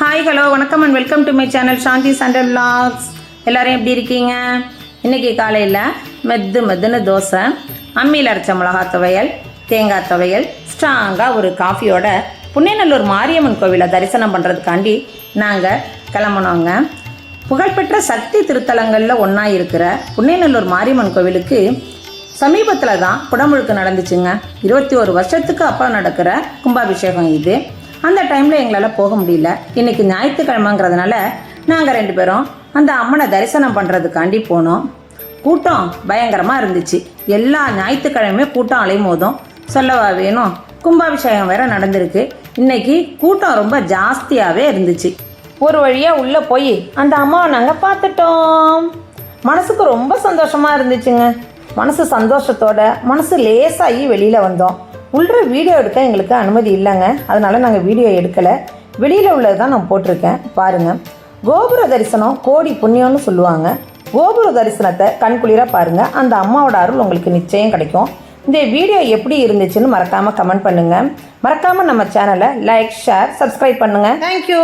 Hi hello வணக்கம் and welcome to my channel Shanthi Sundal vlogs. எல்லோரும் எப்படி இருக்கீங்க? இன்றைக்கி காலையில் மெதுன்னு தோசை, அம்மியில் அரைச்ச மிளகா துவையல், தேங்காய் துவையல், ஸ்ட்ராங்காக ஒரு காஃபியோட புண்ணியநல்லூர் மாரியம்மன் கோவிலை தரிசனம் பண்ணுறதுக்காண்டி நாங்கள் கிளம்புனோங்க. புகழ்பெற்ற சக்தி திருத்தலங்களில் ஒன்றா இருக்கிற புண்ணியநல்லூர் மாரியம்மன் கோவிலுக்கு சமீபத்தில் தான் குடமுழுக்கு நடந்துச்சுங்க. 21 வருஷத்துக்கு அப்புறம் நடக்கிற கும்பாபிஷேகம் இது. அந்த டைமில் எங்களால் போக முடியல. இன்றைக்கி ஞாயிற்றுக்கிழமைங்கிறதுனால நாங்கள் 2 பேரும் அந்த அம்மனை தரிசனம் பண்ணுறதுக்காண்டி போனோம். கூட்டம் பயங்கரமாக இருந்துச்சு. எல்லா ஞாயிற்றுக்கிழமையுமே கூட்டம் அலைமோதும். சொல்லவா வேணும், கும்பாபிஷேகம் வேறு நடந்திருக்கு. இன்றைக்கி கூட்டம் ரொம்ப ஜாஸ்தியாகவே இருந்துச்சு. ஒரு வழியாக உள்ளே போய் அந்த அம்மாவை நாங்கள் பார்த்துட்டோம். மனசுக்கு ரொம்ப சந்தோஷமாக இருந்துச்சுங்க. மனசு சந்தோஷத்தோட மனசு லேசாகி வெளியில் வந்தோம். உள்ள வீடியோ எடுக்க எங்களுக்கு அனுமதி இல்லைங்க. அதனால் நாங்கள் வீடியோ எடுக்கலை. வெளியில் உள்ளது தான் நான் போட்டிருக்கேன் பாருங்கள். கோபுர தரிசனம் கோடி புண்ணியம்னு சொல்லுவாங்க. கோபுர தரிசனத்தை கண்குளிராக பாருங்கள். அந்த அம்மாவோட அருள் உங்களுக்கு நிச்சயம் கிடைக்கும். இந்த வீடியோ எப்படி இருந்துச்சுன்னு மறக்காமல் கமெண்ட் பண்ணுங்கள். மறக்காமல் நம்ம சேனலை லைக், ஷேர், சப்ஸ்கிரைப் பண்ணுங்கள். தேங்க்யூ.